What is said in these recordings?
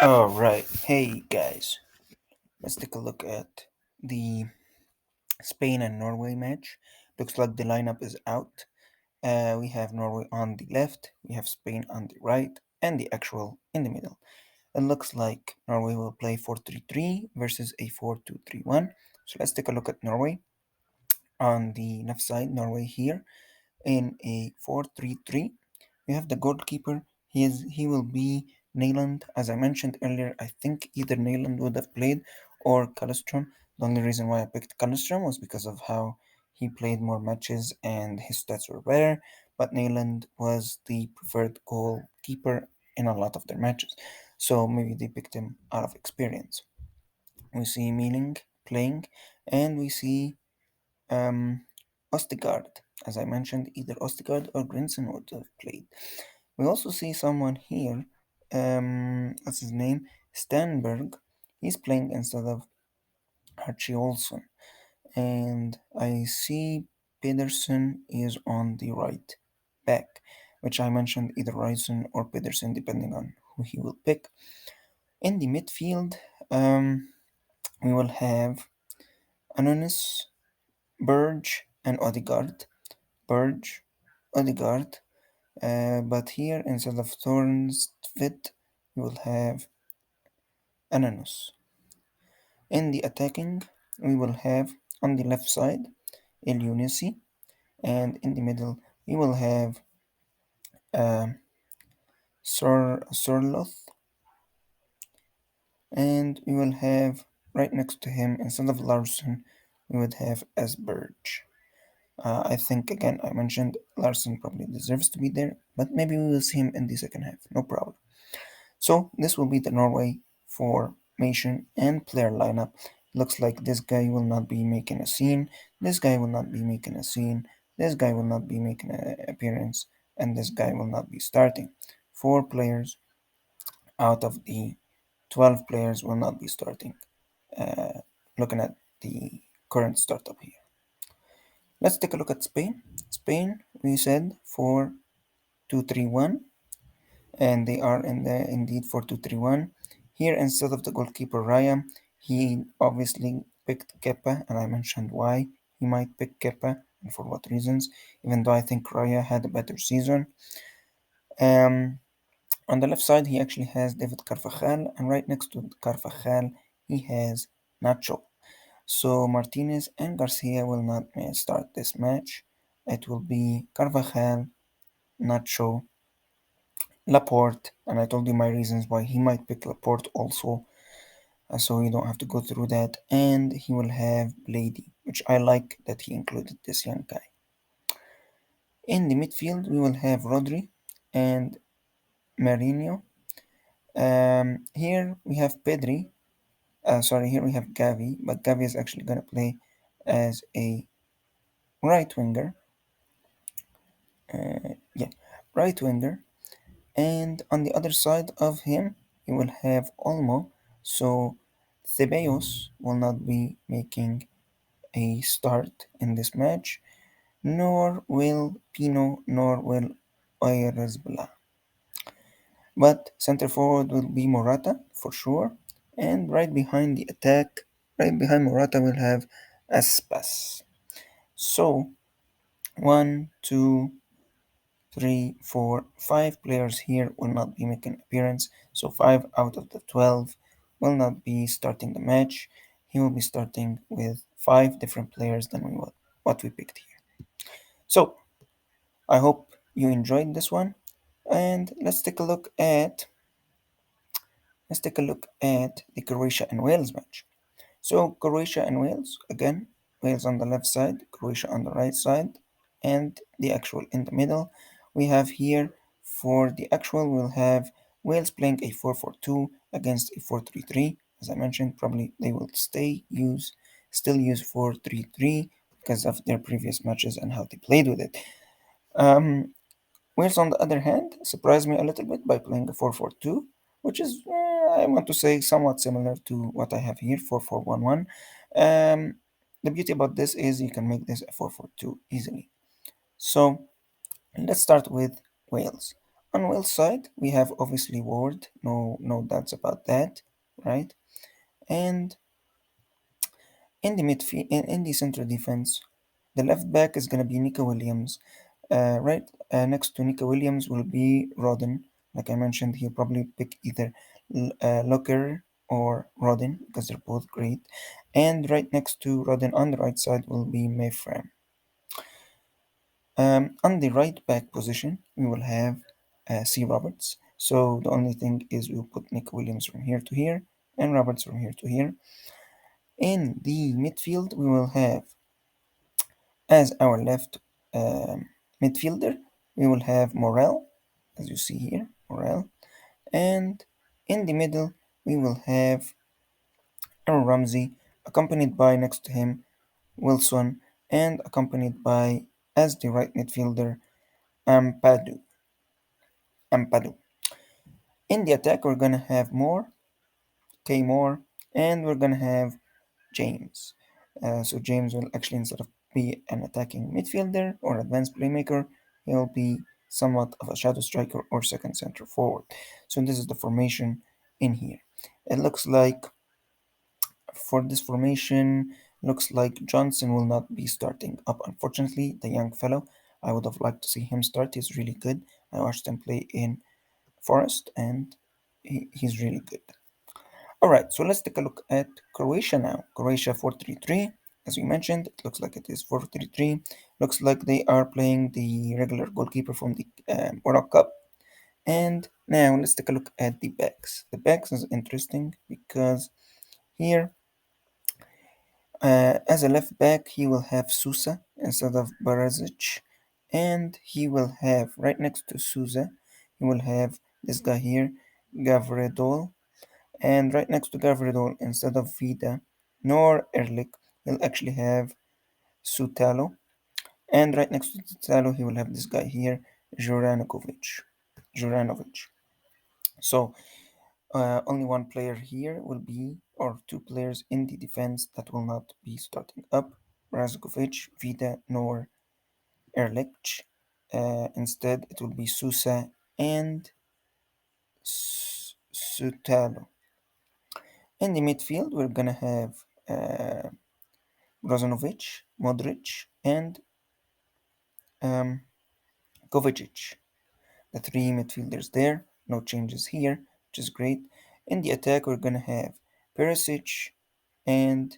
All right, hey guys, let's take a look at the Spain and Norway match. Looks like the lineup is out. We have Norway on the left, we have Spain on the right, and the actual in the middle. It looks like Norway will play 4-3-3 versus a 4-2-3-1. So let's take a look at Norway. On the left side, Norway here in a 4-3-3. We have the goalkeeper. He will be Neyland. As I mentioned earlier, I think either Neyland would have played or Kallström. The only reason why I picked Kallström was because of how he played more matches and his stats were better. But Neyland was the preferred goalkeeper in a lot of their matches. So maybe they picked him out of experience. We see Mealing playing, and we see um, Ostigard. As I mentioned, either Ostigard or Grinson would have played. We also see someone here, what's his name? Stanberg. He's playing instead of Archie Olsen. And I see Pedersen is on the right back, which I mentioned either Ryson or Pedersen, depending on who he will pick. In the midfield, um, we will have Anonis, Burge, and Odegaard. Burge, Odegaard. But here, instead of Thornstvedt, we will have Ananus. In the attacking, we will have on the left side Elyonisi, and in the middle, we will have uh, Sorloth, and we will have right next to him, instead of Larson, we would have Asberge. I think again I mentioned Larson probably deserves to be there, but maybe we will see him in the second half. No problem. So this will be the Norway formation and player lineup. Looks like this guy will not be making a scene. This guy will not be making a scene. This guy will not be making an appearance, and this guy will not be starting. Four players out of the 12 players will not be starting. Uh, Looking at the current startup here. Let's take a look at Spain. Spain, we said 4-2-3-1, and they are in the indeed 4-2-3-1. Here, instead of the goalkeeper Raya, he obviously picked Kepa, and I mentioned why he might pick Kepa and for what reasons, even though I think Raya had a better season. Um, on the left side, he actually has David Carvajal, and right next to Carvajal, he has Nacho. So Martinez and Garcia will not start this match. It will be Carvajal, Nacho, Laporte, and I told you my reasons why he might pick Laporte also, so you don't have to go through that. And he will have Blady, which I like that he included this young guy. In the midfield, we will have Rodri and Marinho. Here we have Pedri. Sorry, here we have Gavi, but Gavi is actually going to play as a right winger. Yeah, right winger. And on the other side of him, you will have Olmo. So Ceballos will not be making a start in this match, nor will Pino, nor will Oyarzabal. But center forward will be Morata for sure. And right behind the attack, right behind Morata, we'll have Aspas. So, one, two, three, four, five players here will not be making an appearance. So, five out of the 12 will not be starting the match. He will be starting with five different players than what we picked here. So, I hope you enjoyed this one. And let's take a look at the Croatia and Wales match. So Croatia and Wales again, Wales on the left side, Croatia on the right side, and the actual in the middle. We have here for the actual we'll have Wales playing a 4-4-2 against a 4-3-3. As I mentioned, probably they will still use 4-3-3 because of their previous matches and how they played with it. Um, Wales, on the other hand, surprised me a little bit by playing a 4-4-2, which is, I want to say, somewhat similar to what I have here, 4-4-1-1. Um, the beauty about this is you can make this a 4-4-2 easily. So let's start with Wales. On Wales side, we have obviously Ward, no doubts about that, right? And in the center defense, the left back is gonna be Nico Williams. Right next to Nico Williams will be Rodden. Like I mentioned, he'll probably pick either Locker or Rodden because they're both great. And right next to Rodden on the right side will be Mayfram. On the right back position, we will have C. Roberts. So the only thing is we'll put Nick Williams from here to here and Roberts from here to here. In the midfield, we will have as our left midfielder, we will have Morel, as you see here, Morel. And in the middle, we will have Aaron Ramsey, accompanied by next to him Wilson, and accompanied by, as the right midfielder, Ampadu. Ampadu. In the attack, we're gonna have Moore, K Moore, and we're gonna have James. So James will actually, instead of be an attacking midfielder or advanced playmaker, he'll be somewhat of a shadow striker or second center forward. So this is the formation in here. It looks like for this formation, looks like Johnson will not be starting up. Unfortunately, the young fellow, I would have liked to see him start. He's really good. I watched him play in Forest, and he's really good. All right, so let's take a look at Croatia now. Croatia 4-3-3. As we mentioned, it looks like it is 4-3-3. Looks like they are playing the regular goalkeeper from the World Cup. And now let's take a look at the backs. The backs is interesting because here, as a left back, he will have Sousa instead of Barazic. And he will have, right next to Sousa, he will have this guy here, Gavredol. And right next to Gavredol, instead of Vida nor Erlich, he'll actually have Sutalo. And right next to Sutalo, he will have this guy here, Juranovic. Juranovic. So only one player here will be, or two players in the defense that will not be starting up, Razgovic, Vida, nor Erlich. Instead, it will be Sousa and Sutalo. In the midfield, we're gonna have Brozanovic, Modric, and um, Kovacic. The three midfielders there, no changes here, which is great. In the attack, we're gonna have Perisic, and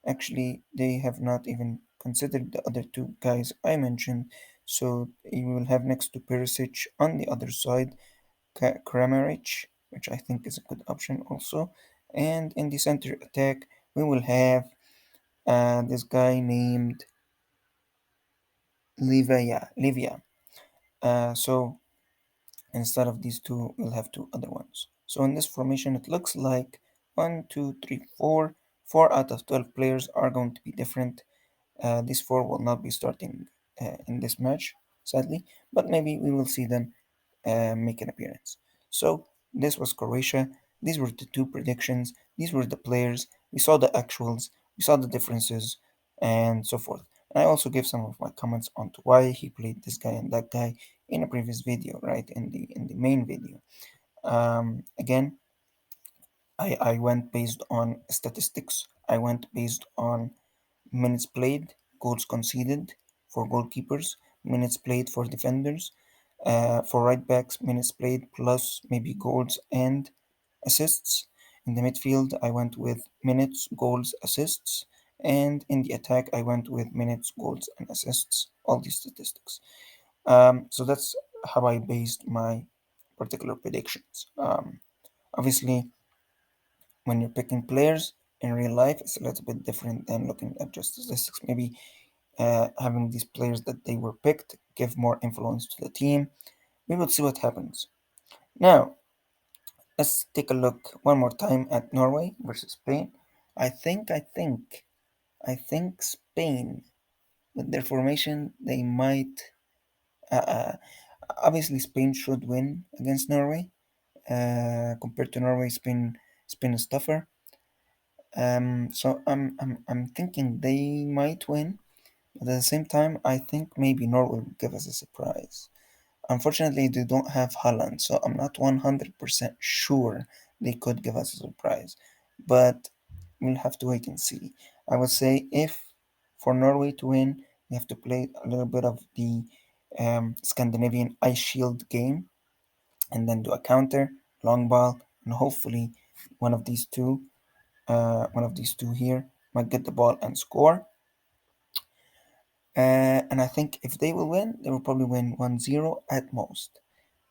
actually, they have not even considered the other two guys I mentioned. So you will have next to Perisic on the other side, Kramaric, which I think is a good option also. And in the center attack, we will have this guy named Livia. So instead of these two, we'll have two other ones. So in this formation, it looks like 1, 2, 3, 4. 4 out of 12 players are going to be different. These four will not be starting in this match, sadly, but maybe we will see them make an appearance. So this was Croatia. These were the two predictions. These were the players. We saw the actuals. We saw the differences, and so forth. And I also gave some of my comments on to why he played this guy and that guy in a previous video, right? In the main video. Again, I went based on statistics. I went based on minutes played, goals conceded for goalkeepers, minutes played for defenders, for right backs, minutes played plus maybe goals and assists. In the midfield, I went with minutes, goals, assists, and in the attack, I went with minutes, goals, and assists. All these statistics. So that's how I based my particular predictions. Obviously, when you're picking players in real life, it's a little bit different than looking at just statistics. Maybe having these players that they were picked give more influence to the team. We will see what happens. Now, let's take a look one more time at Norway versus Spain. I think Spain, with their formation, they might. Uh, uh, Obviously, Spain should win against Norway. Compared to Norway, Spain is tougher. So I'm thinking they might win, but at the same time, I think maybe Norway will give us a surprise. unfortunately, they don't have Holland, so I'm not 100% sure they could give us a surprise. But we'll have to wait and see. I would say if for Norway to win, we have to play a little bit of the Scandinavian ice shield game and then do a counter, long ball, and hopefully one of these two, one of these two here might get the ball and score. And I think if they will win, they will probably win 1-0 at most.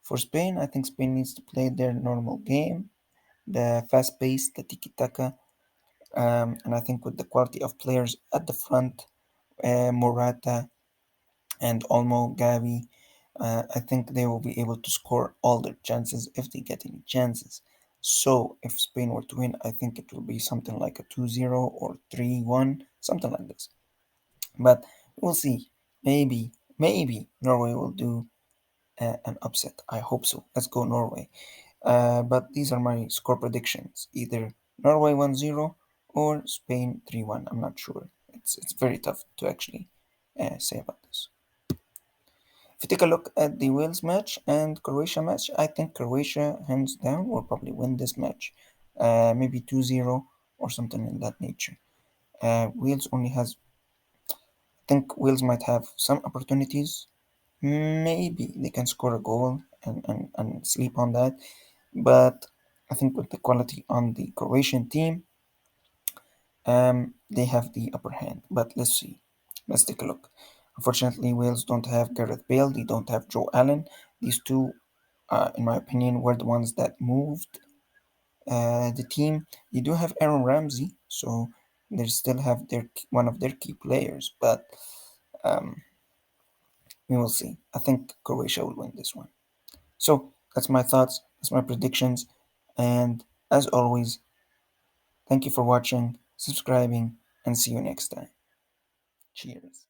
For Spain, I think Spain needs to play their normal game, the fast pace, the tiki taka. And I think with the quality of players at the front, Morata and Olmo, Gavi, I think they will be able to score all their chances if they get any chances. So if Spain were to win, I think it will be something like a 2-0 or 3-1, something like this. But we'll see. Maybe Norway will do an upset. I hope so. Let's go Norway. But these are my score predictions. Either Norway 1-0 or Spain 3-1. I'm not sure. It's very tough to actually say about this. If you take a look at the Wales match and Croatia match, I think Croatia, hands down, will probably win this match. Maybe 2-0 or something in that nature. Wales only has, I think Wales might have some opportunities. Maybe they can score a goal and sleep on that. But I think with the quality on the Croatian team, they have the upper hand. But let's see. Let's take a look. Unfortunately, Wales don't have Gareth Bale. They don't have Joe Allen. These two, in my opinion, were the ones that moved the team. They do have Aaron Ramsey, so they still have their one of their key players. But um, we will see. I think Croatia will win this one. So that's my thoughts. That's my predictions. And as always, thank you for watching, subscribing, and see you next time. Cheers.